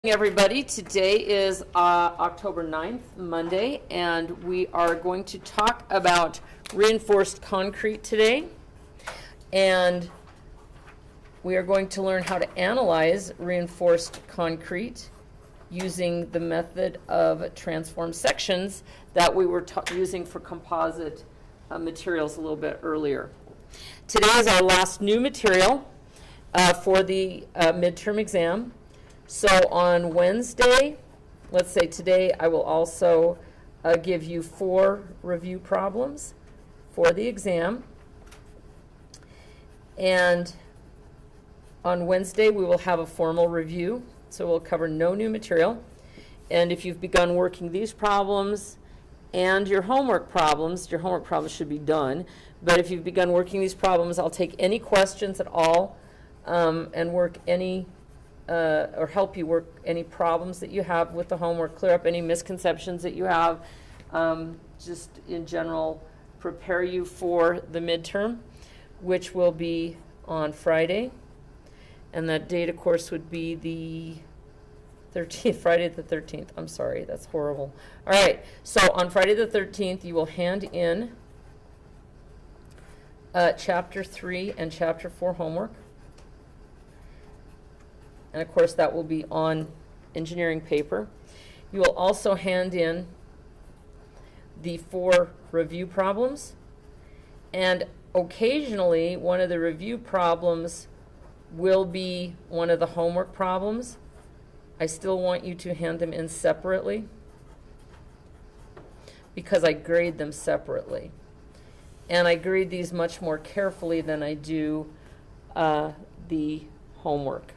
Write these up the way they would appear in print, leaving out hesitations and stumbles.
Everybody, today is October 9th, Monday, and we are going to talk about reinforced concrete today. And we are going to learn how to analyze reinforced concrete using the method of transformed sections that we were using for composite materials a little bit earlier. Today is our last new material for the midterm exam. So on Wednesday, let's say today, I will also give you 4 review problems for the exam. And on Wednesday, we will have a formal review. So we'll cover no new material. And if you've begun working these problems and your homework problems should be done. But if you've begun working these problems, I'll take any questions at all and work any or help you work any problems that you have with the homework, clear up any misconceptions that you have, just in general prepare you for the midterm, which will be on Friday. And that date, of course, would be the 13th, Friday the 13th. I'm sorry, that's horrible. All right, so on Friday the 13th, you will hand in Chapter 3 and Chapter 4 homework. And of course, that will be on engineering paper. You will also hand in the 4 review problems. And occasionally, one of the review problems will be one of the homework problems. I still want you to hand them in separately because I grade them separately. And I grade these much more carefully than I do the homework.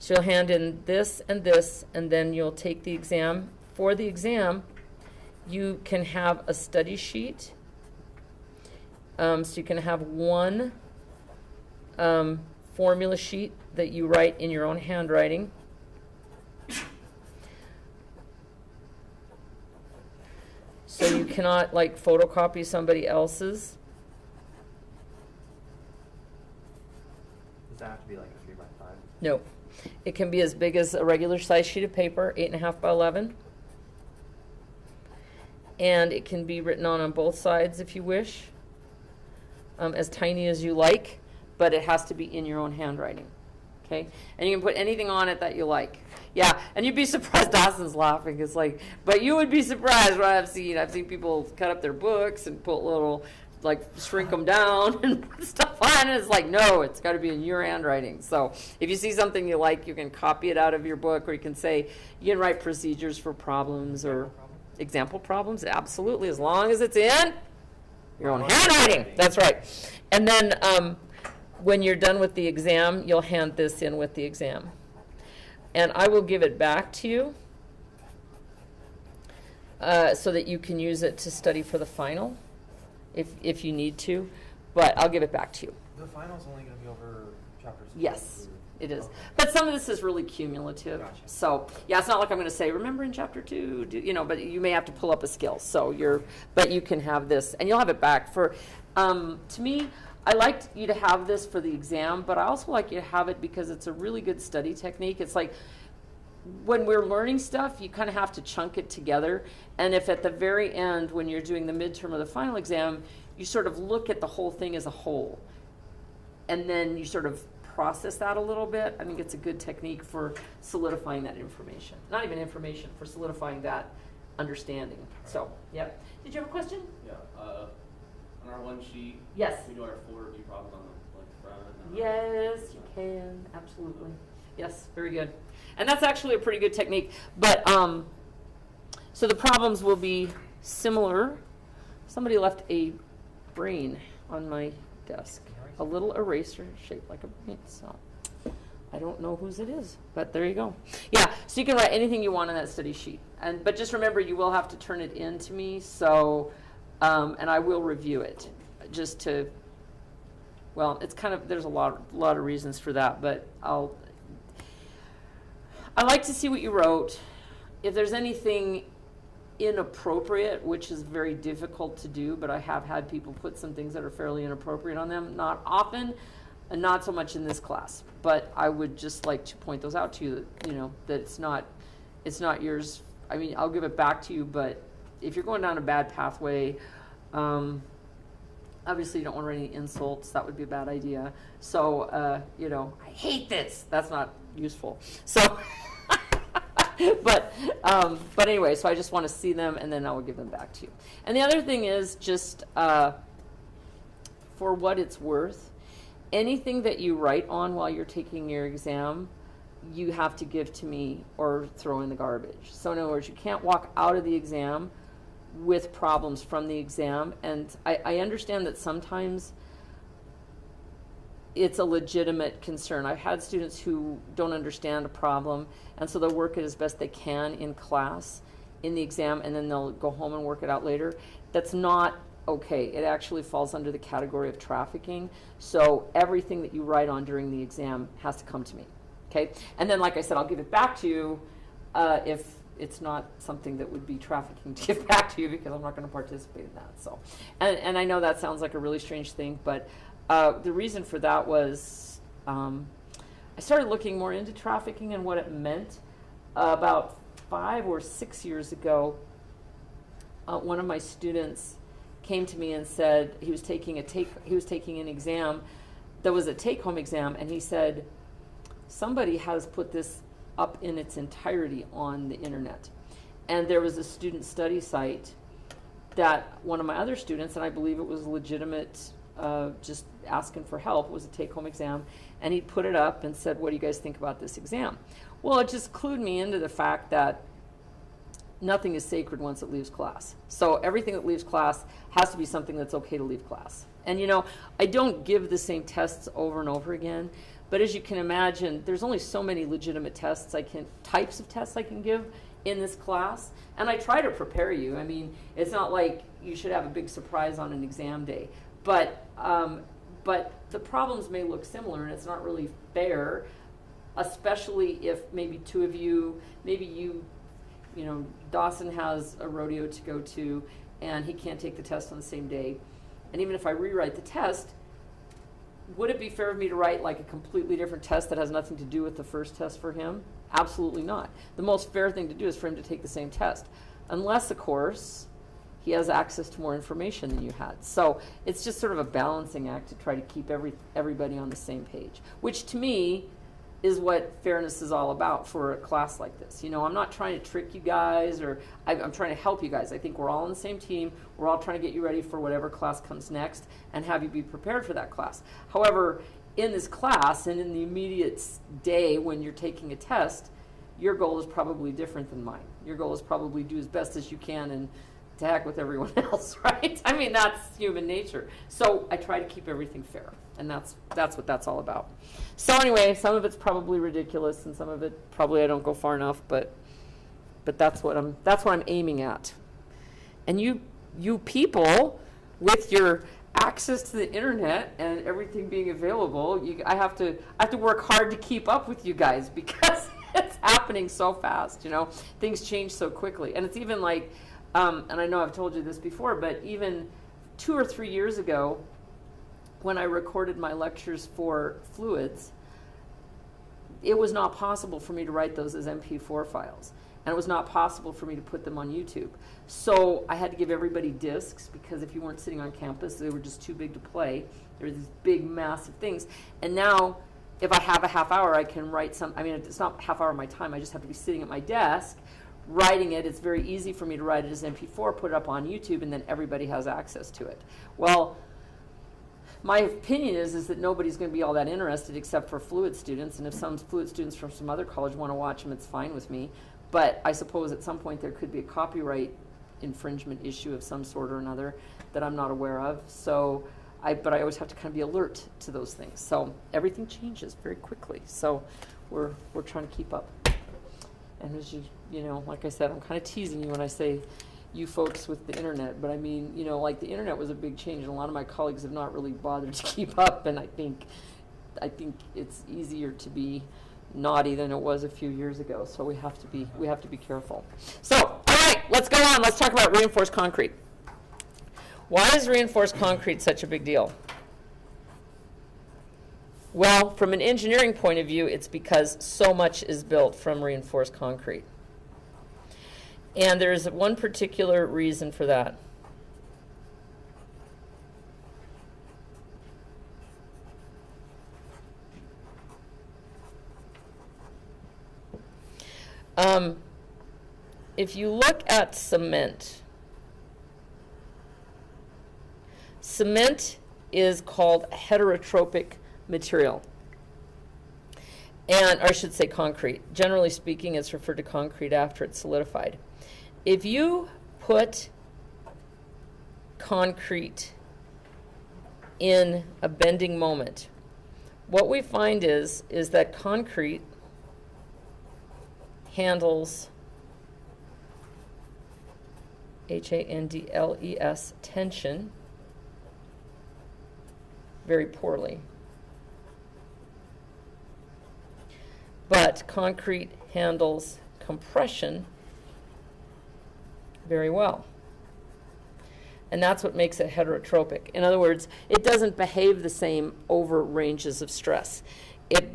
So you'll hand in this, and then you'll take the exam. For the exam, you can have a study sheet. So you can have one formula sheet that you write in your own handwriting. So you cannot, like, photocopy somebody else's. Does that have to be like a 3x5? No. It can be as big as a regular size sheet of paper, 8.5 by 11. And it can be written on both sides if you wish, as tiny as you like, but it has to be in your own handwriting. Okay? And you can put anything on it that you like. Yeah, and you'd be surprised. Dawson's laughing. It's like, but you would be surprised what I've seen. I've seen people cut up their books and put little, like, shrink them down and put stuff on, and it's like, no, it's got to be in your handwriting. So if you see something you like, you can copy it out of your book, or you can say, you can write procedures for problems or example problems. Absolutely, as long as it's in your own handwriting. That's right. And then when you're done with the exam, you'll hand this in with the exam. And I will give it back to you so that you can use it to study for the final. If you need to, but I'll give it back to you. The final's only going to be over chapters. Yes, it is. Okay. But some of this is really cumulative. Gotcha. So yeah, it's not like I'm going to say, remember in chapter 2, but you may have to pull up a skill. So but you can have this, and you'll have it back for. To me, I like you to have this for the exam, but I also like you to have it because it's a really good study technique. It's like, when we're learning stuff, you kind of have to chunk it together. And if at the very end, when you're doing the midterm or the final exam, you sort of look at the whole thing as a whole, and then you sort of process that a little bit, I think it's a good technique for solidifying that information. Not even information, for solidifying that understanding. So, yeah. Did you have a question? Yeah. On our one sheet, yes. We do our 4 review problems on the front. Yes, you can. Absolutely. Yes, very good. And that's actually a pretty good technique. But so the problems will be similar. Somebody left a brain on my desk, a little eraser shaped like a brain. So I don't know whose it is, but there you go. Yeah, so you can write anything you want on that study sheet. But just remember, you will have to turn it in to me. So and I will review it, just to. Well, it's kind of, there's a lot of reasons for that, but I like to see what you wrote. If there's anything inappropriate, which is very difficult to do, but I have had people put some things that are fairly inappropriate on them. Not often. and not so much in this class. But I would just like to point those out to you, that it's not yours. I mean, I'll give it back to you, but if you're going down a bad pathway, obviously you don't want to write any insults. That would be a bad idea. So, I hate this. That's not useful. So, but anyway, so I just want to see them, and then I will give them back to you. And the other thing is just for what it's worth, anything that you write on while you're taking your exam, you have to give to me or throw in the garbage. So in other words, you can't walk out of the exam with problems from the exam. And I understand that sometimes it's a legitimate concern. I've had students who don't understand a problem, and so they'll work it as best they can in class, in the exam, and then they'll go home and work it out later. That's not okay. It actually falls under the category of trafficking. So everything that you write on during the exam has to come to me. Okay? And then, like I said, I'll give it back to you if it's not something that would be trafficking to give back to you, because I'm not going to participate in that. So, and I know that sounds like a really strange thing, but the reason for that was I started looking more into trafficking and what it meant about 5 or 6 years ago. One of my students came to me and said he was taking an exam that was a take-home exam, and he said somebody has put this up in its entirety on the internet. And there was a student study site that one of my other students, and I believe it was legitimate, just asking for help, it was a take-home exam, and he put it up and said, what do you guys think about this exam? Well, it just clued me into the fact that nothing is sacred once it leaves class. So everything that leaves class has to be something that's okay to leave class. And I don't give the same tests over and over again, but as you can imagine, there's only so many legitimate types of tests I can give in this class, and I try to prepare you. I mean, it's not like you should have a big surprise on an exam day, but the problems may look similar, and it's not really fair, especially if maybe two of you, Dawson has a rodeo to go to, and he can't take the test on the same day. And even if I rewrite the test, would it be fair of me to write like a completely different test that has nothing to do with the first test for him? Absolutely not. The most fair thing to do is for him to take the same test, unless, of course, he has access to more information than you had. So it's just sort of a balancing act to try to keep everybody on the same page, which to me is what fairness is all about for a class like this. I'm not trying to trick you guys, or I'm trying to help you guys. I think we're all on the same team. We're all trying to get you ready for whatever class comes next and have you be prepared for that class. However, in this class and in the immediate day when you're taking a test, your goal is probably different than mine. Your goal is probably do as best as you can and to heck with everyone else, right? I mean, that's human nature. So I try to keep everything fair, and that's what that's all about. So anyway, some of it's probably ridiculous, and some of it probably I don't go far enough, but that's what I'm aiming at. And you people with your access to the internet and everything being available, I have to work hard to keep up with you guys, because it's happening so fast. Things change so quickly, and it's even like. And I know I've told you this before, but even 2 or 3 years ago, when I recorded my lectures for fluids, it was not possible for me to write those as MP4 files. And it was not possible for me to put them on YouTube. So I had to give everybody discs, because if you weren't sitting on campus, they were just too big to play. They were these big, massive things. And now, if I have a half hour, I can write it's not a half hour of my time. I just have to be sitting at my desk writing it. It's very easy for me to write it as MP4, put it up on YouTube, and then everybody has access to it. Well, my opinion is that nobody's going to be all that interested except for fluid students, and if some fluid students from some other college want to watch them, it's fine with me. But I suppose at some point there could be a copyright infringement issue of some sort or another that I'm not aware of. So, but I always have to kind of be alert to those things. So everything changes very quickly. So we're trying to keep up. And as like I said, I'm kind of teasing you when I say you folks with the internet, but I mean, like the internet was a big change, and a lot of my colleagues have not really bothered to keep up, and I think it's easier to be naughty than it was a few years ago, so we have to be careful. So, all right, let's go on. Let's talk about reinforced concrete. Why is reinforced concrete such a big deal? Well, from an engineering point of view, it's because so much is built from reinforced concrete. And there's one particular reason for that. If you look at cement, cement is called heterotropic material. And, or I should say concrete. Generally speaking, it's referred to concrete after it's solidified. If you put concrete in a bending moment, what we find is that concrete handles handles tension very poorly. But concrete handles compression very well. And that's what makes it heterotropic. In other words, it doesn't behave the same over ranges of stress. It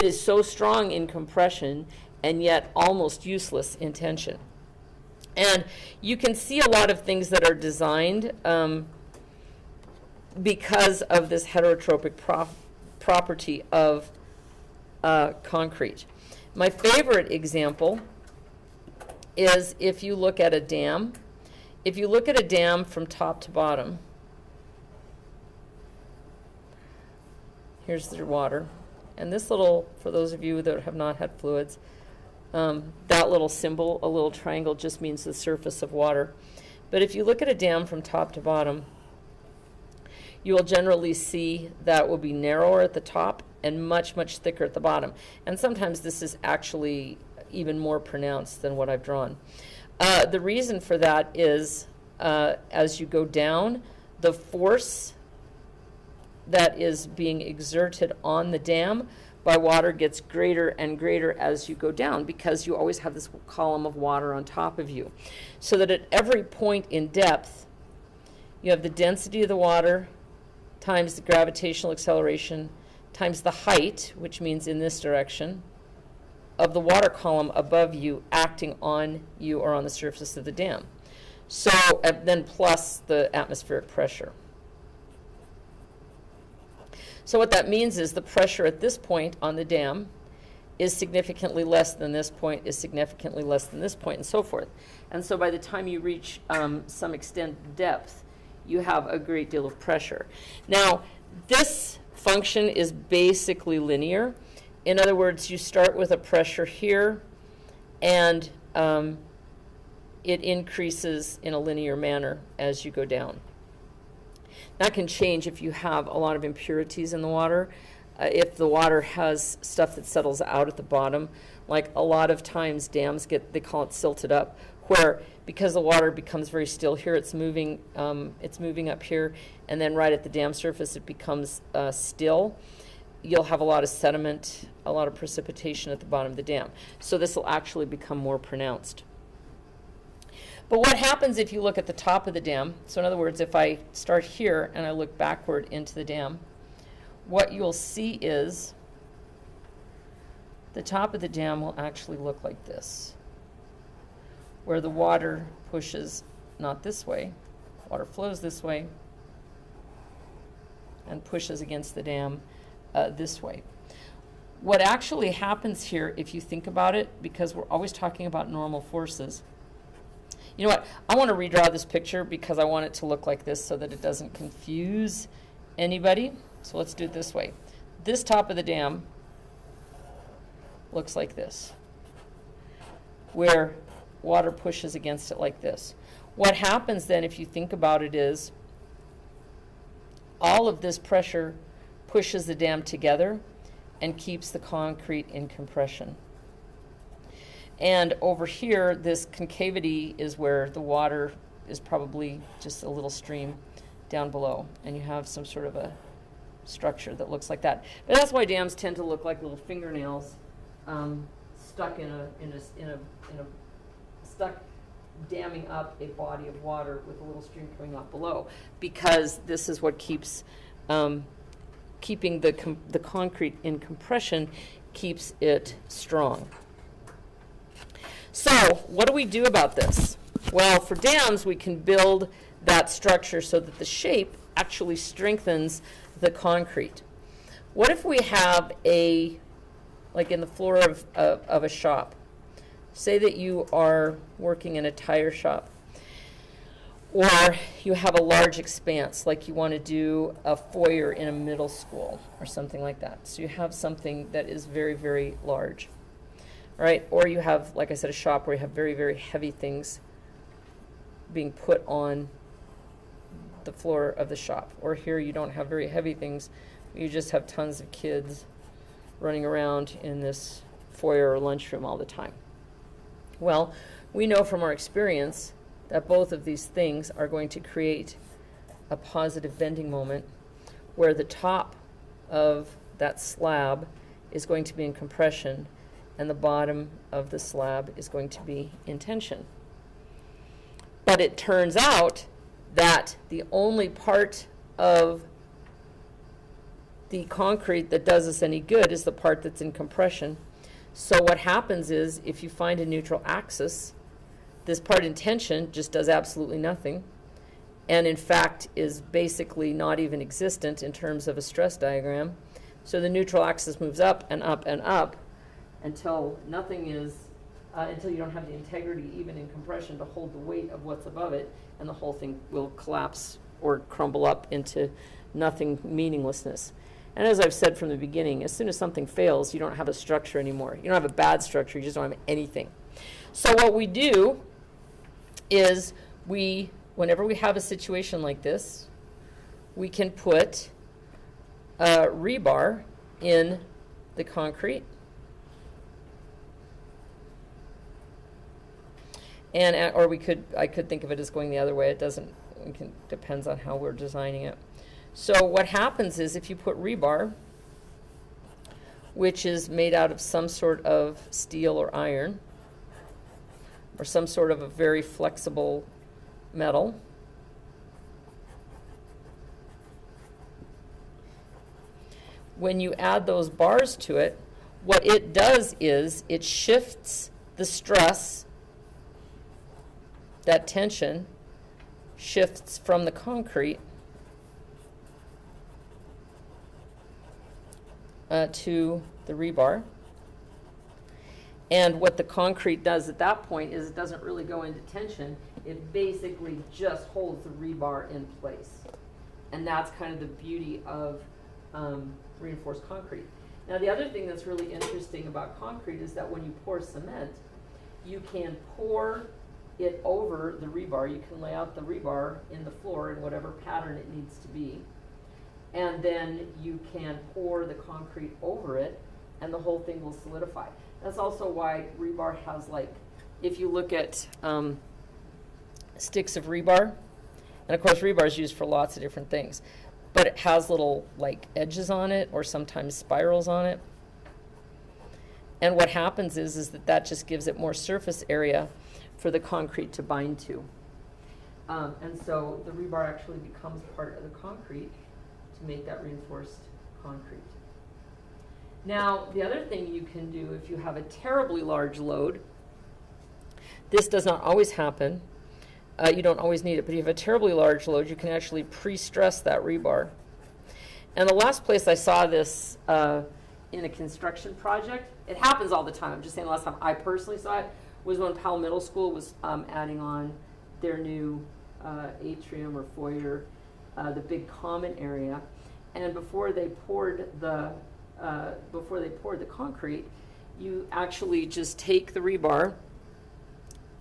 is so strong in compression and yet almost useless in tension. And you can see a lot of things that are designed because of this heterotropic property of concrete. My favorite example is if you look at a dam. If you look at a dam from top to bottom, here's the water. And this little, for those of you that have not had fluids, that little symbol, a little triangle, just means the surface of water. But if you look at a dam from top to bottom, you will generally see that it will be narrower at the top and much, much thicker at the bottom. And sometimes this is actually even more pronounced than what I've drawn. The reason for that is as you go down, the force that is being exerted on the dam by water gets greater and greater as you go down, because you always have this column of water on top of you. So that at every point in depth, you have the density of the water times the gravitational acceleration times the height, which means in this direction, of the water column above you acting on you or on the surface of the dam. So then plus the atmospheric pressure. So what that means is the pressure at this point on the dam is significantly less than this point, is significantly less than this point, and so forth. And so by the time you reach some extent depth, you have a great deal of pressure. Now, this function is basically linear. In other words, you start with a pressure here, and it increases in a linear manner as you go down. That can change if you have a lot of impurities in the water. If the water has stuff that settles out at the bottom, like a lot of times dams get, they call it silted up, where because the water becomes very still here, it's moving up here, and then right at the dam surface it becomes still. You'll have a lot of sediment, a lot of precipitation at the bottom of the dam. So this will actually become more pronounced. But what happens if you look at the top of the dam? So in other words, if I start here and I look backward into the dam, what you'll see is the top of the dam will actually look like this, where the water pushes not this way, water flows this way, and pushes against the dam this way. What actually happens here, if you think about it, because we're always talking about normal forces, you know what, I want to redraw this picture because I want it to look like this so that it doesn't confuse anybody. So let's do it this way. This top of the dam looks like this, where water pushes against it like this. What happens then, if you think about it, is all of this pressure pushes the dam together and keeps the concrete in compression. And over here, this concavity is where the water is probably just a little stream down below, and you have some sort of a structure that looks like that. But that's why dams tend to look like little fingernails stuck stuck damming up a body of water with a little stream coming off below, because this is what keeps keeping the concrete in compression keeps it strong. So what do we do about this? Well, for dams, we can build that structure so that the shape actually strengthens the concrete. What if we have like in the floor of a shop, say that you are working in a tire shop, or you have a large expanse, like you want to do a foyer in a middle school or something like that. So you have something that is very, very large, right? Or you have, like I said, a shop where you have very, very heavy things being put on the floor of the shop. Or here you don't have very heavy things, you just have tons of kids running around in this foyer or lunchroom all the time. Well, we know from our experience that both of these things are going to create a positive bending moment where the top of that slab is going to be in compression and the bottom of the slab is going to be in tension. But it turns out that the only part of the concrete that does us any good is the part that's in compression. So what happens is, if you find a neutral axis, this part in tension just does absolutely nothing, and in fact is basically not even existent in terms of a stress diagram. So the neutral axis moves up and up and up until nothing is, until you don't have the integrity even in compression to hold the weight of what's above it, and the whole thing will collapse or crumble up into nothing, meaninglessness. And as I've said from the beginning, as soon as something fails, you don't have a structure anymore. You don't have a bad structure, you just don't have anything. So what we do is whenever we have a situation like this, we can put rebar in the concrete. And or I could think of it as going the other way. It doesn't. Depends on how we're designing it. So what happens is, if you put rebar, which is made out of some sort of steel or iron, or some sort of a very flexible metal, when you add those bars to it, what it does is it shifts the stress. That tension shifts from the concrete to the rebar. And what the concrete does at that point is it doesn't really go into tension. It basically just holds the rebar in place. And that's kind of the beauty of reinforced concrete. Now, the other thing that's really interesting about concrete is that when you pour cement, you can pour it over the rebar. You can lay out the rebar in the floor in whatever pattern it needs to be. And then you can pour the concrete over it, and the whole thing will solidify. That's also why rebar has, like, if you look at sticks of rebar, and of course rebar is used for lots of different things, but it has little, like, edges on it, or sometimes spirals on it. And what happens is that just gives it more surface area for the concrete to bind to. And so the rebar actually becomes part of the concrete to make that reinforced concrete. Now, the other thing you can do if you have a terribly large load, this does not always happen, you don't always need it, but if you have a terribly large load, you can actually pre-stress that rebar. And the last place I saw this in a construction project, it happens all the time, I'm just saying the last time I personally saw it, was when Powell Middle School was adding on their new atrium or foyer, the big common area, and before they poured the concrete, you actually just take the rebar,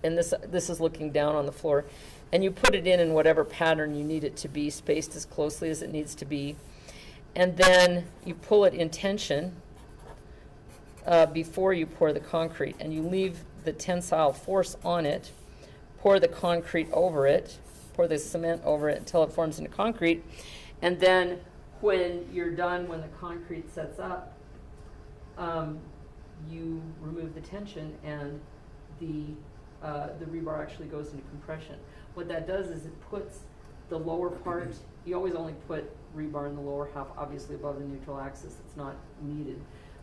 and this is looking down on the floor, and you put it in whatever pattern you need it to be, spaced as closely as it needs to be, and then you pull it in tension before you pour the concrete, and you leave the tensile force on it, pour the concrete over it, pour the cement over it until it forms into concrete, and then when you're done, when the concrete sets up, you remove the tension, and the rebar actually goes into compression. What that does is it puts the lower part, you always only put rebar in the lower half, obviously above the neutral axis, it's not needed.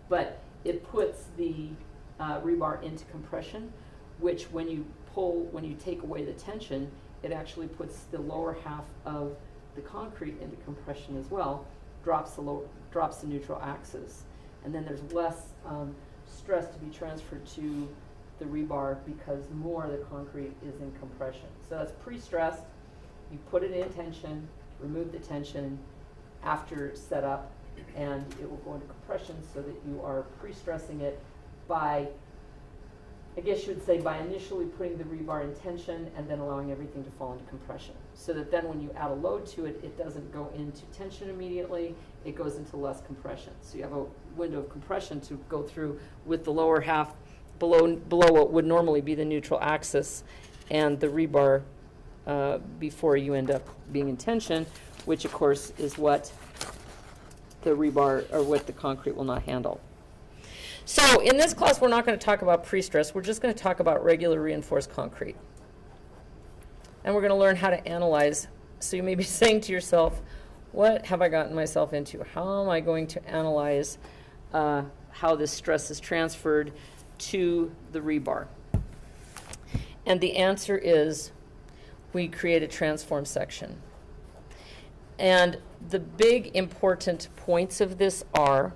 But it puts the rebar into compression, which when you take away the tension, it actually puts the lower half of the concrete into compression as well, drops the neutral axis. And then there's less stress to be transferred to the rebar because more of the concrete is in compression. So that's pre-stressed. You put it in tension, remove the tension after setup, and it will go into compression so that you are pre-stressing it by, I guess you would say, by initially putting the rebar in tension and then allowing everything to fall into compression. So that then when you add a load to it, it doesn't go into tension immediately, it goes into less compression. So you have a window of compression to go through with the lower half below what would normally be the neutral axis and the rebar before you end up being in tension, which of course is what the rebar or what the concrete will not handle. So in this class, we're not going to talk about pre-stress. We're just going to talk about regular reinforced concrete. And we're going to learn how to analyze. So you may be saying to yourself, what have I gotten myself into? How am I going to analyze how this stress is transferred to the rebar? And the answer is we create a transform section. And the big important points of this are,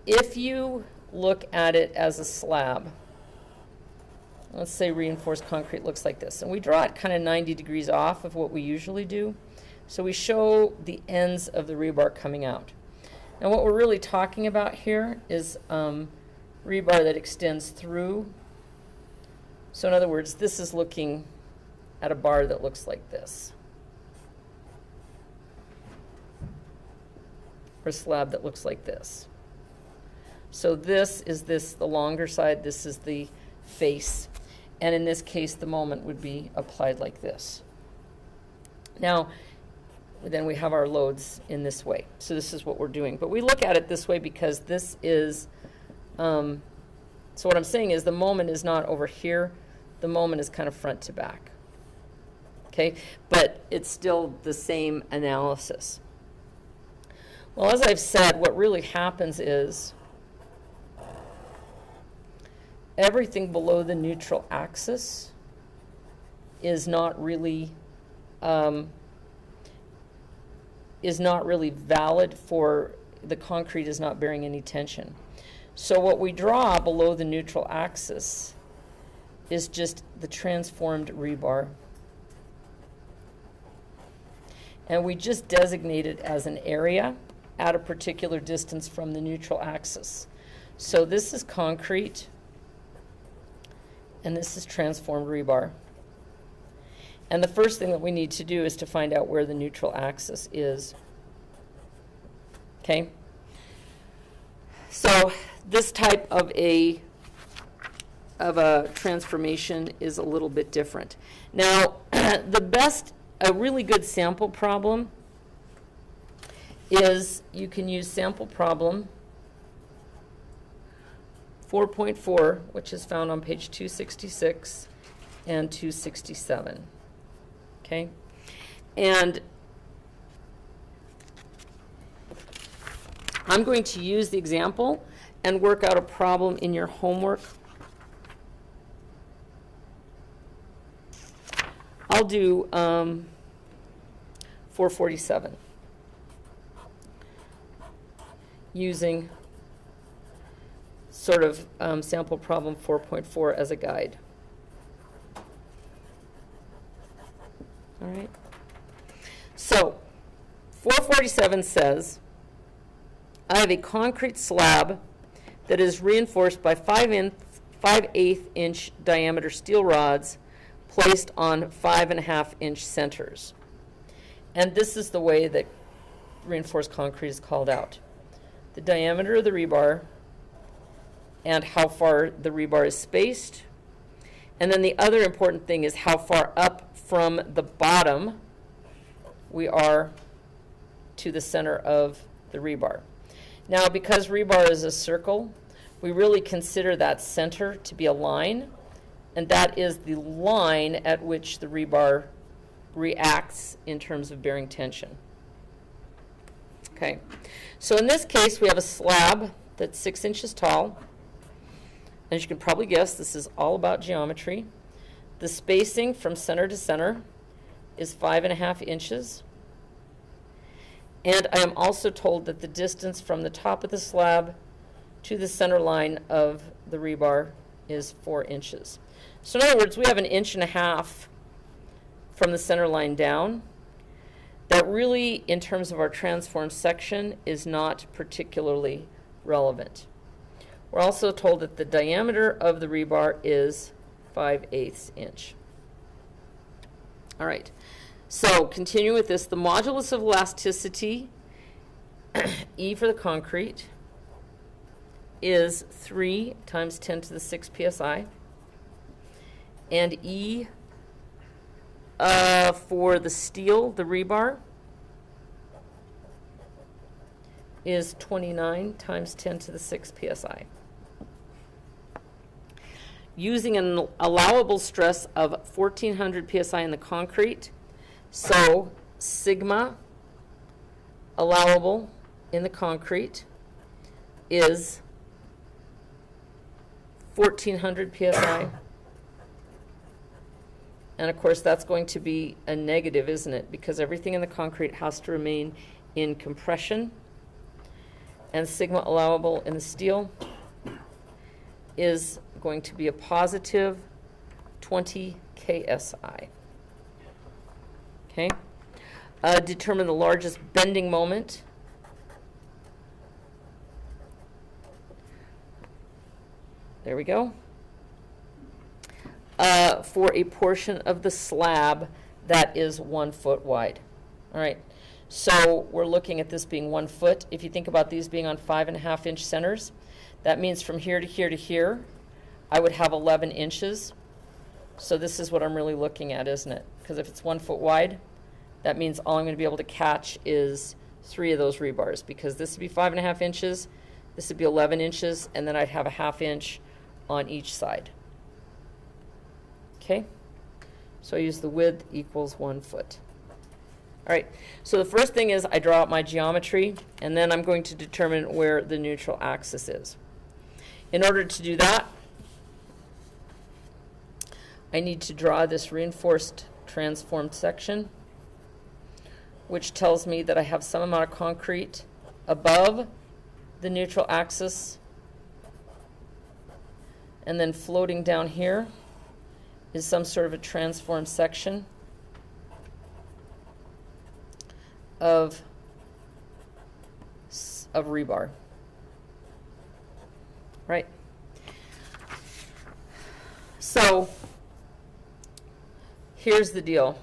if you look at it as a slab, let's say reinforced concrete looks like this, and we draw it kind of 90 degrees off of what we usually do. So we show the ends of the rebar coming out. And what we're really talking about here is rebar that extends through. So in other words, this is looking at a bar that looks like this, or a slab that looks like this. So this is the longer side, this is the face. And in this case, the moment would be applied like this. Now, then we have our loads in this way. So this is what we're doing. But we look at it this way because this is, so what I'm saying is the moment is not over here. The moment is kind of front to back. Okay? But it's still the same analysis. Well, as I've said, what really happens is everything below the neutral axis is not really valid for the concrete is not bearing any tension. So what we draw below the neutral axis is just the transformed rebar. And we just designate it as an area at a particular distance from the neutral axis. So this is concrete, and this is transformed rebar. And the first thing that we need to do is to find out where the neutral axis is. Okay? So this type of a transformation is a little bit different. Now, a really good sample problem is you can use sample problem 4.4, which is found on page 266 and 267. Okay? And I'm going to use the example and work out a problem in your homework. I'll do 447 using sort of sample problem 4.4 as a guide. All right. So 447 says, I have a concrete slab that is reinforced by 5/8 inch diameter steel rods placed on 5.5 inch centers. And this is the way that reinforced concrete is called out. The diameter of the rebar and how far the rebar is spaced. And then the other important thing is how far up from the bottom we are to the center of the rebar. Now, because rebar is a circle, we really consider that center to be a line, and that is the line at which the rebar reacts in terms of bearing tension. Okay, so in this case we have a slab that's 6 inches tall. As you can probably guess, this is all about geometry. The spacing from center to center is 5.5 inches. And I am also told that the distance from the top of the slab to the center line of the rebar is 4 inches. So in other words, we have 1.5 inches from the center line down. That really, in terms of our transform section, is not particularly relevant. We're also told that the diameter of the rebar is 5/8 inch. All right, so continue with this. The modulus of elasticity, E for the concrete, is 3 times 10 to the 6 psi. And E for the steel, the rebar, is 29 times 10 to the 6 psi. Using an allowable stress of 1400 psi in the concrete, so sigma allowable in the concrete is 1400 psi. And of course that's going to be a negative, isn't it? Because everything in the concrete has to remain in compression. And sigma allowable in the steel is going to be a positive 20 ksi. Okay? Determine the largest bending moment. There we go. For a portion of the slab that is 1 foot wide. All right. So we're looking at this being 1 foot. If you think about these being on 5.5 inch centers, that means from here to here to here, I would have 11 inches. So this is what I'm really looking at, isn't it? Because if it's 1 foot wide, that means all I'm going to be able to catch is 3 of those rebars, because this would be 5.5 inches, this would be 11 inches, and then I'd have a 1/2 inch on each side. Okay? So I use the width equals 1 foot. All right, so the first thing is I draw out my geometry, and then I'm going to determine where the neutral axis is. In order to do that, I need to draw this reinforced transformed section, which tells me that I have some amount of concrete above the neutral axis, and then floating down here is some sort of a transformed section of rebar. Right? So here's the deal.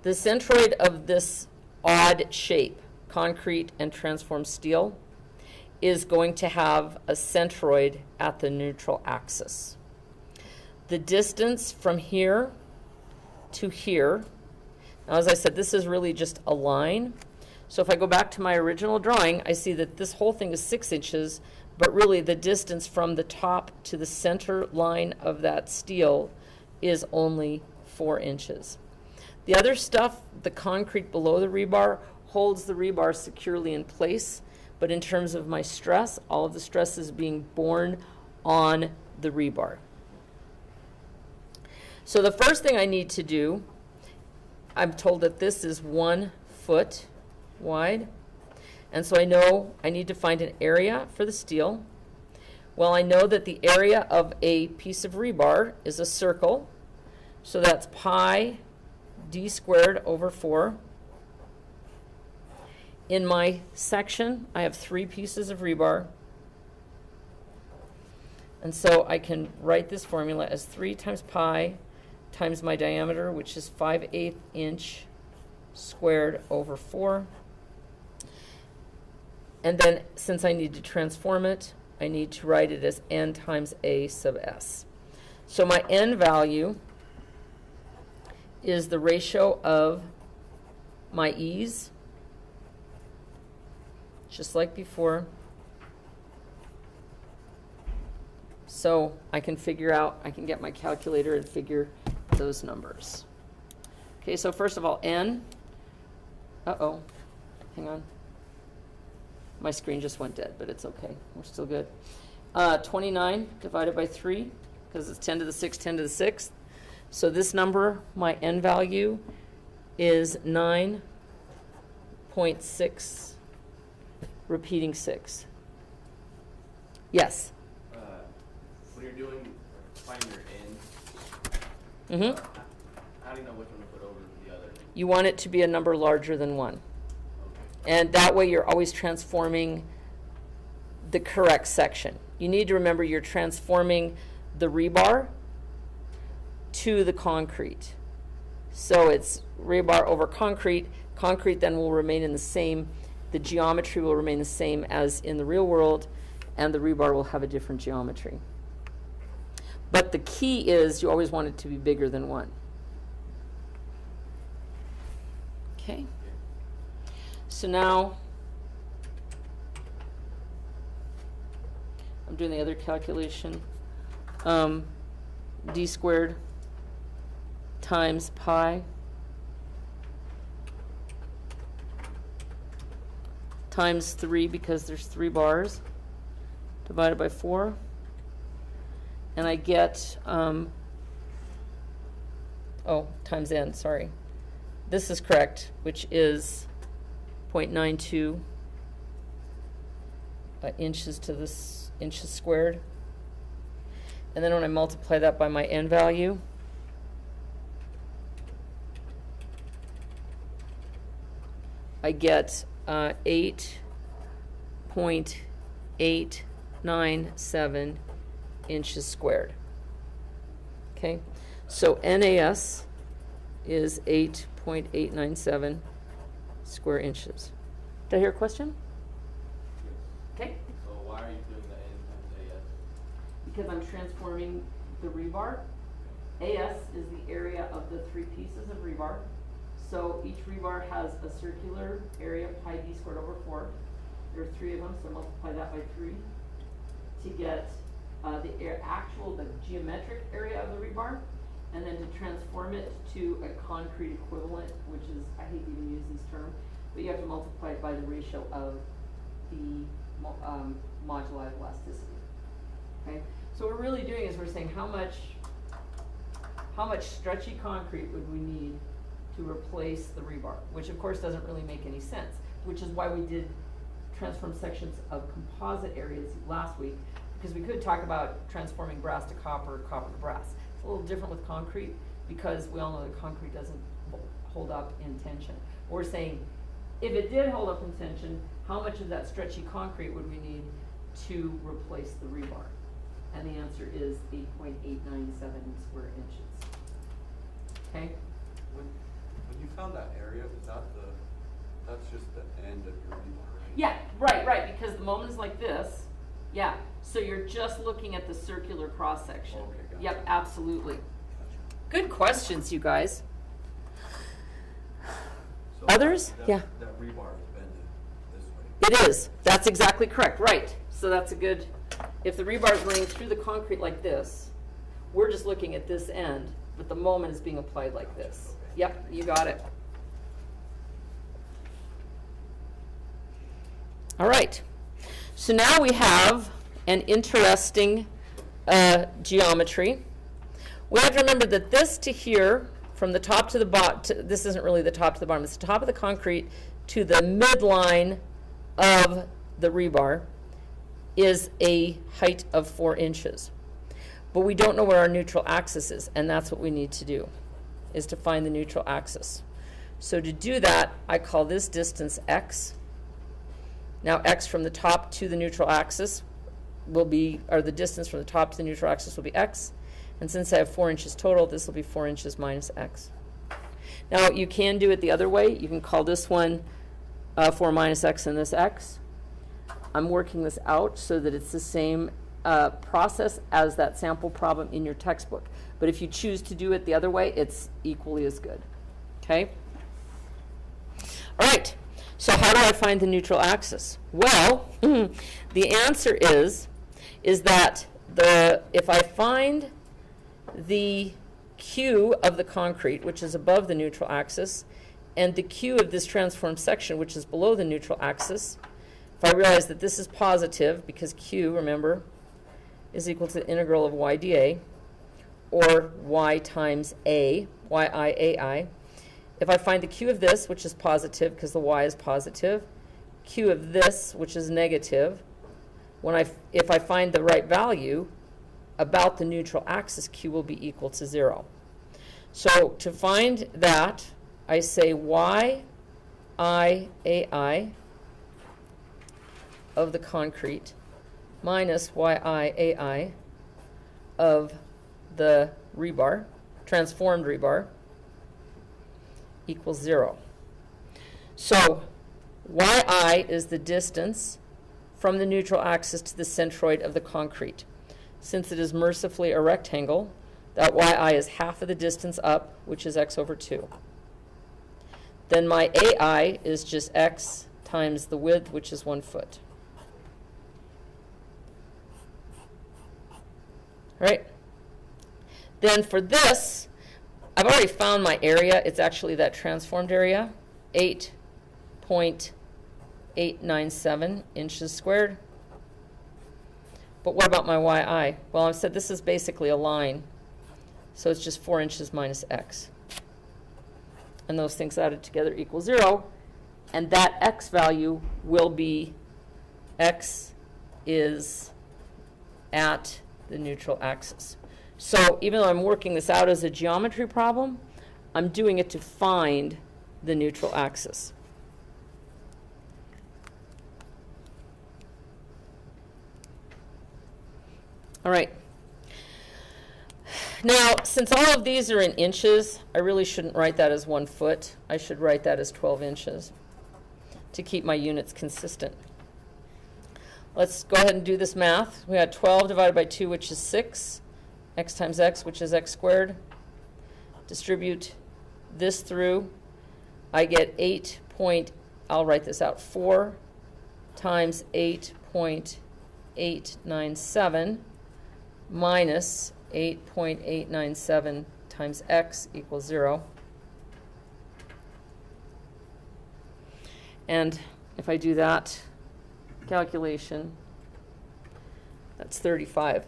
The centroid of this odd shape, concrete and transformed steel, is going to have a centroid at the neutral axis. The distance from here to here, now as I said, this is really just a line. So if I go back to my original drawing, I see that this whole thing is 6 inches, but really the distance from the top to the center line of that steel is only 4 inches. The other stuff, the concrete below the rebar, holds the rebar securely in place, but in terms of my stress, all of the stress is being borne on the rebar. So the first thing I need to do, I'm told that this is 1 foot wide, and so I know I need to find an area for the steel. Well, I know that the area of a piece of rebar is a circle, so that's pi d squared over 4. In my section, I have 3 pieces of rebar, and so I can write this formula as 3 times pi times my diameter, which is 5/8 inch squared over 4. And then, since I need to transform it, I need to write it as n times a sub s. So my n value is the ratio of my e's, just like before. So I can figure out, I can get my calculator and figure those numbers. Okay, so first of all, n, uh-oh, hang on. My screen just went dead, but it's okay. We're still good. 29 divided by 3, because it's 10 to the 6th, 10 to the 6th. So this number, my n value, is 9.6, repeating 6. Yes? When you're doing, finding your Mm-hmm. how do you know which one to put over the other? You want it to be a number larger than 1. Okay. And that way you're always transforming the correct section. You need to remember you're transforming the rebar to the concrete. So it's rebar over concrete. Concrete then will remain in the same, the geometry will remain the same as in the real world, and the rebar will have a different geometry. But the key is you always want it to be bigger than 1. Okay? So now I'm doing the other calculation. D squared times pi times 3, because there's 3 bars, divided by 4. And I get, times n, sorry. This is correct, which is 0.92 inches to this inches squared. And then when I multiply that by my n value, I get 8.897 inches squared. Okay, so NAS is 8.897 square inches. Did I hear a question? Okay. So why are you doing the n times AS? Because I'm transforming the rebar. AS is the area of the 3 pieces of rebar. So each rebar has a circular area, pi d squared over 4. There are 3 of them, so multiply that by 3 to get the geometric area of the rebar, and then to transform it to a concrete equivalent, which is, I hate to even use this term, but you have to multiply it by the ratio of the moduli of elasticity. Okay, so what we're really doing is we're saying how much stretchy concrete would we need to replace the rebar, which of course doesn't really make any sense, which is why we did transform sections of composite areas last week, because we could talk about transforming brass to copper, copper to brass. It's a little different with concrete, because we all know that concrete doesn't hold up in tension. We're saying, if it did hold up in tension, how much of that stretchy concrete would we need to replace the rebar? And the answer is 8.897 square inches. Okay? When you found that area, that's just the end of your rebar, right? Yeah, right, because the moment is like this. Yeah, so you're just looking at the circular cross section. Okay, gotcha. Yep, absolutely. Gotcha. Good questions, you guys. So Others? Yeah. That rebar is bended this way. It is. That's exactly correct. Right. So that's a good, if the rebar is running through the concrete like this, we're just looking at this end, but the moment is being applied like this. Okay. Yep, you got it. All right. So now we have an interesting geometry. We have to remember that this to here, from the top to the bottom, this isn't really the top to the bottom, it's the top of the concrete to the midline of the rebar, is a height of 4 inches. But we don't know where our neutral axis is, and that's what we need to do, is to find the neutral axis. So to do that, I call this distance x. Now x from the top to the neutral axis will be, or the distance from the top to the neutral axis will be x. And since I have 4 inches total, this will be 4 inches minus x. Now you can do it the other way. You can call this one 4 minus x and this x. I'm working this out so that it's the same process as that sample problem in your textbook. But if you choose to do it the other way, it's equally as good. Okay? All right. So how do I find the neutral axis? Well, the answer is that if I find the Q of the concrete, which is above the neutral axis, and the Q of this transformed section, which is below the neutral axis, if I realize that this is positive, because Q, remember, is equal to the integral of y dA, or y times a, yi ai. If I find the Q of this, which is positive, because the y is positive, Q of this, which is negative, if I find the right value about the neutral axis, Q will be equal to 0. So to find that, I say yi ai of the concrete minus yi ai of the rebar, transformed rebar, equals 0. So yi is the distance from the neutral axis to the centroid of the concrete. Since it is mercifully a rectangle, that yi is half of the distance up, which is x over 2. Then my ai is just x times the width, which is 1 foot. All right? Then for this, I've already found my area. It's actually that transformed area, 8.897 inches squared. But what about my yi? Well, I've said this is basically a line, so it's just 4 inches minus x. And those things added together equal 0. And that x value will be x is at the neutral axis. So even though I'm working this out as a geometry problem, I'm doing it to find the neutral axis. All right. Now, since all of these are in inches, I really shouldn't write that as 1 foot. I should write that as 12 inches to keep my units consistent. Let's go ahead and do this math. We got 12 divided by 2, which is 6. X times x, which is x squared. Distribute this through. I get 8. I'll write this out, 4 times 8.897 minus 8.897 times x equals 0. And if I do that calculation, that's 35.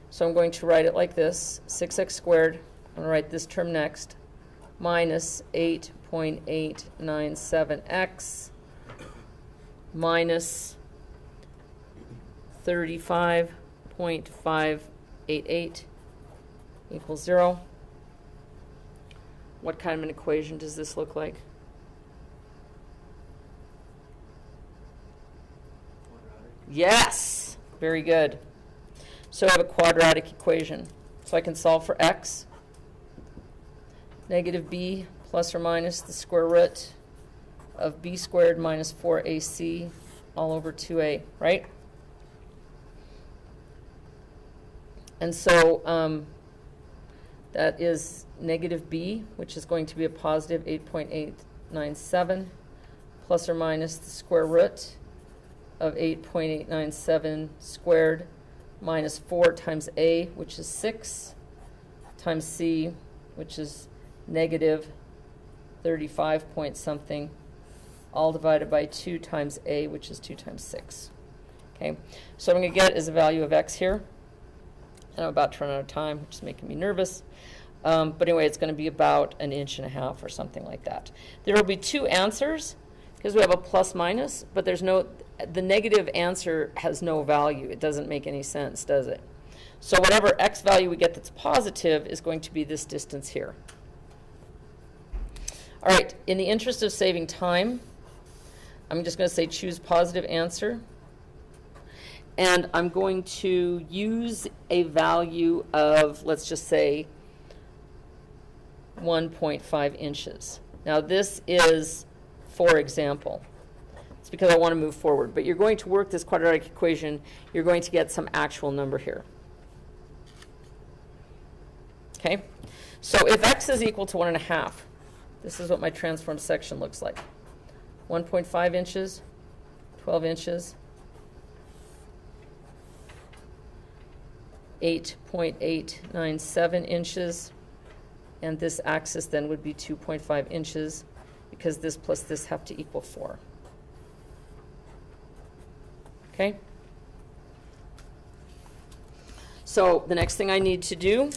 So I'm going to write it like this, 6x squared. I'm going to write this term next, minus 8.897x minus 35.588 equals 0. What kind of an equation does this look like? Quadratic. Yes! Very good. So I have a quadratic equation. So I can solve for x. Negative b plus or minus the square root of b squared minus 4ac all over 2a, right? And so that is negative b, which is going to be a positive 8.897, plus or minus the square root of 8.897 squared minus 4 times a, which is 6, times c, which is negative 35 point something, all divided by 2 times a, which is 2 times 6. Okay, so what I'm going to get is a value of x here. And I'm about to run out of time, which is making me nervous. But anyway, it's going to be about 1.5 inches or something like that. There will be 2 answers because we have a plus minus, but there's no, the negative answer has no value. It doesn't make any sense, does it? So whatever x value we get that's positive is going to be this distance here. All right, in the interest of saving time, I'm just going to say choose positive answer. And I'm going to use a value of, let's just say, 1.5 inches. Now this is for example. It's because I want to move forward. But you're going to work this quadratic equation. You're going to get some actual number here. Okay? So if x is equal to 1.5, this is what my transformed section looks like. 1.5 inches, 12 inches, 8.897 inches. And this axis then would be 2.5 inches, because this plus this have to equal 4. Okay? So the next thing I need to do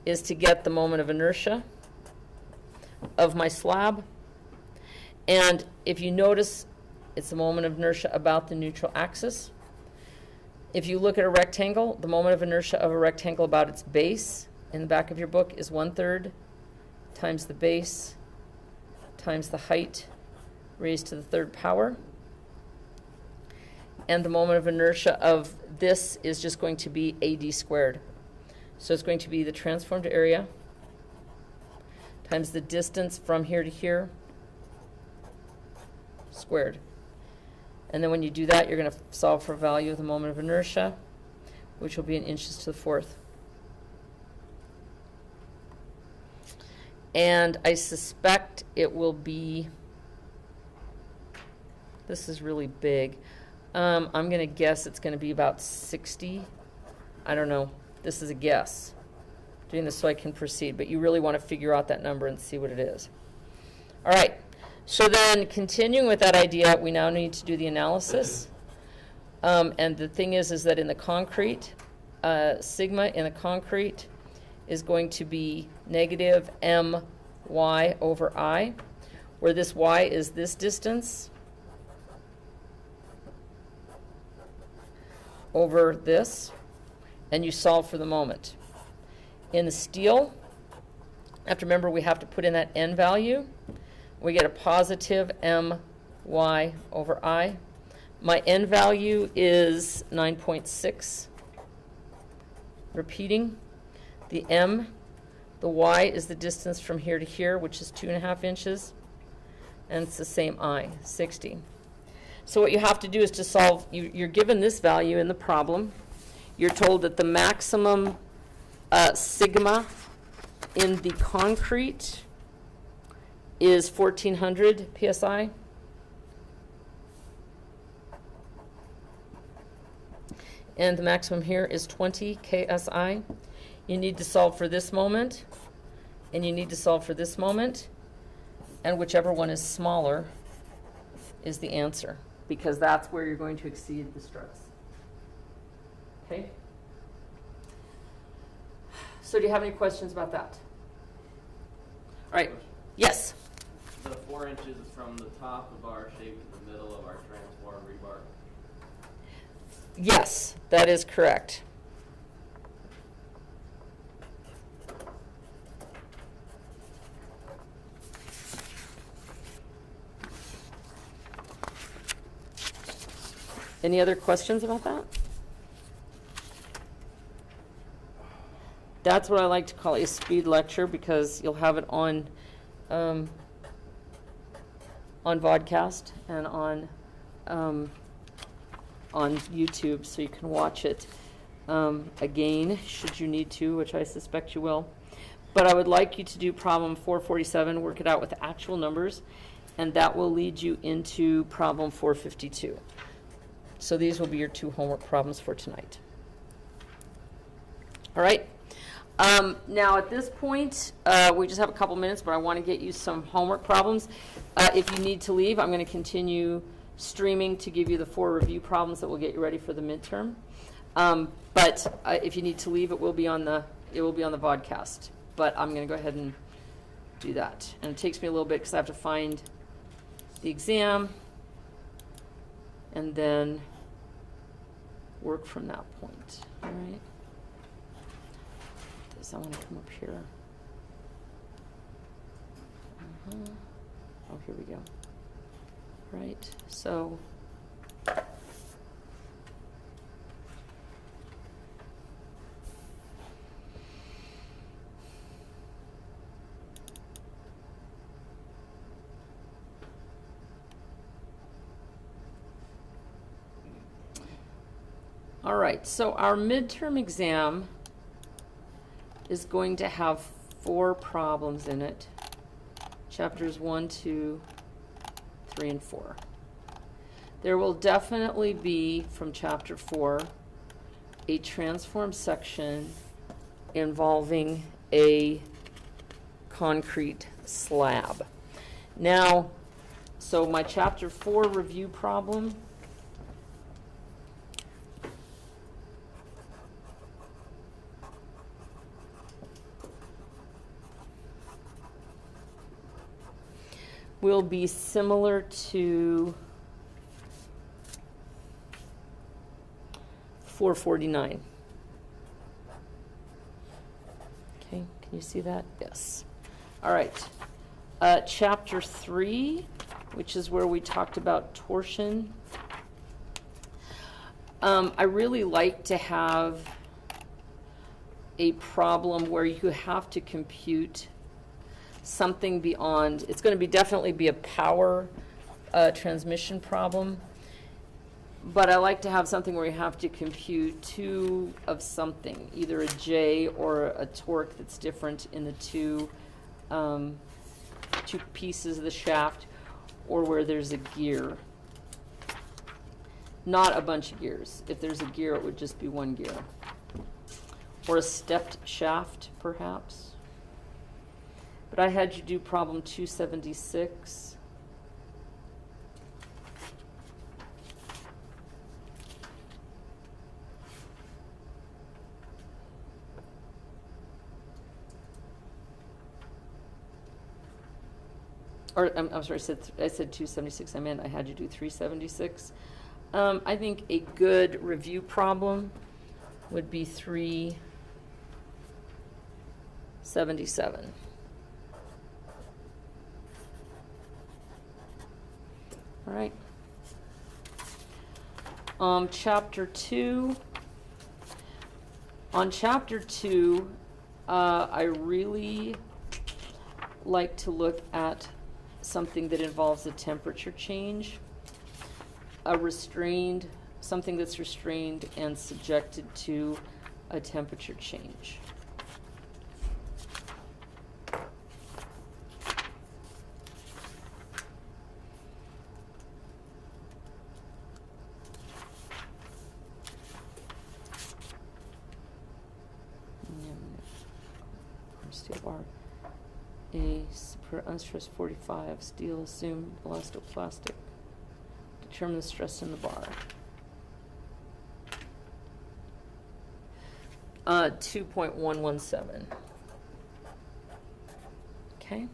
is to get the moment of inertia of my slab. And if you notice, it's the moment of inertia about the neutral axis. If you look at a rectangle, the moment of inertia of a rectangle about its base in the back of your book is 1/3 times the base times the height raised to the 3rd power. And the moment of inertia of this is just going to be AD squared. So it's going to be the transformed area times the distance from here to here squared. And then when you do that, you're going to solve for a value of the moment of inertia, which will be in inches to the 4th. And I suspect it will be, this is really big. I'm going to guess it's going to be about 60. I don't know. This is a guess. I'm doing this so I can proceed, but you really want to figure out that number and see what it is. All right. So then, continuing with that idea, we now need to do the analysis. And the thing is that in the concrete, sigma in the concrete is going to be negative my over I, where this y is this distance over this, and you solve for the moment. In the steel, you have to remember we have to put in that n value. We get a positive my over I. My n value is 9.6. Repeating, the m, the y is the distance from here to here, which is 2.5 inches. And it's the same I, 60. So what you have to do is to solve, you're given this value in the problem. You're told that the maximum sigma in the concrete is 1400 psi. And the maximum here is 20 ksi. You need to solve for this moment, and you need to solve for this moment, and whichever one is smaller is the answer, because that's where you're going to exceed the stress. Okay? So do you have any questions about that? All right. Yes? The 4 inches is from the top of our shape to the middle of our transformed rebar. Yes, that is correct. Any other questions about that? That's what I like to call a speed lecture, because you'll have it on vodcast and on YouTube, so you can watch it again should you need to, which I suspect you will. But I would like you to do problem 447, work it out with actual numbers, and that will lead you into problem 452. So these will be your 2 homework problems for tonight. All right. Now at this point, we just have a couple minutes, but I want to get you some homework problems. If you need to leave, I'm going to continue streaming to give you the 4 review problems that will get you ready for the midterm. But if you need to leave, it will be on the vodcast. But I'm going to go ahead and do that. And it takes me a little bit because I have to find the exam and then work from that point. All right. I want to come up here. Oh, here we go. Right. So all right. So our midterm exam is going to have 4 problems in it. Chapters 1, 2, 3, and 4. There will definitely be, from chapter 4, a transform section involving a concrete slab. Now, so my chapter 4 review problem. Will be similar to 449. Okay, can you see that? Yes. All right. Chapter 3, which is where we talked about torsion. I really like to have a problem where you have to compute something beyond, it's going to definitely be a power transmission problem, but I like to have something where you have to compute two of something, either a J or a torque that's different in the two pieces of the shaft, or where there's a gear. Not a bunch of gears. If there's a gear, it would just be one gear. Or a stepped shaft, perhaps. But I had you do problem 276. Or, I'm sorry, I said 276. I meant I had you do 376. I think a good review problem would be 377. All right. Chapter 2. On chapter 2, I really like to look at something that involves a temperature change, something that's restrained and subjected to a temperature change. Steel bar, unstressed 45, steel assumed elastoplastic. Determine the stress in the bar. 2.117. Okay.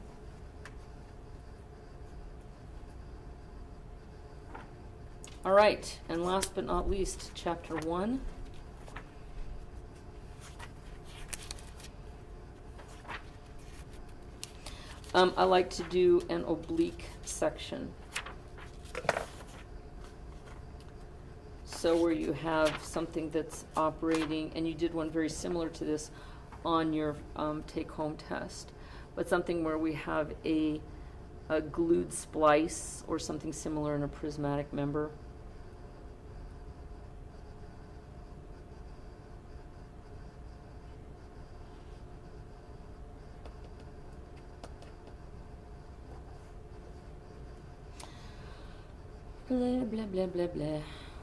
All right, and last but not least, chapter 1. I like to do an oblique section. So where you have something that's operating, and you did one very similar to this on your take-home test, but something where we have a glued splice or something similar in a prismatic member. Blah, blah, blah, blah, blah.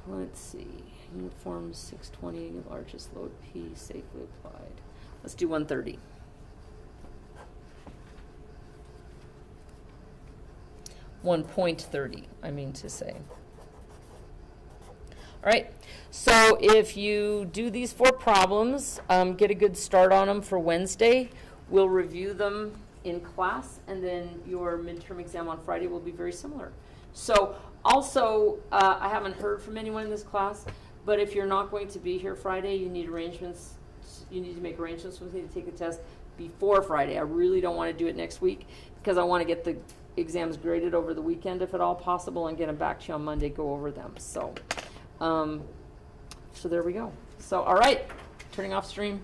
Let's see. Uniform 620, largest load P, safely applied. Let's do 130. .30, I mean to say. All right, so if you do these 4 problems, get a good start on them for Wednesday. We'll review them in class, and then your midterm exam on Friday will be very similar. So also, I haven't heard from anyone in this class, but if you're not going to be here Friday, you need to make arrangements with me to take the test before Friday. I really don't want to do it next week because I want to get the exams graded over the weekend if at all possible and get them back to you on Monday, go over them. So, so there we go. So, all right, turning off stream.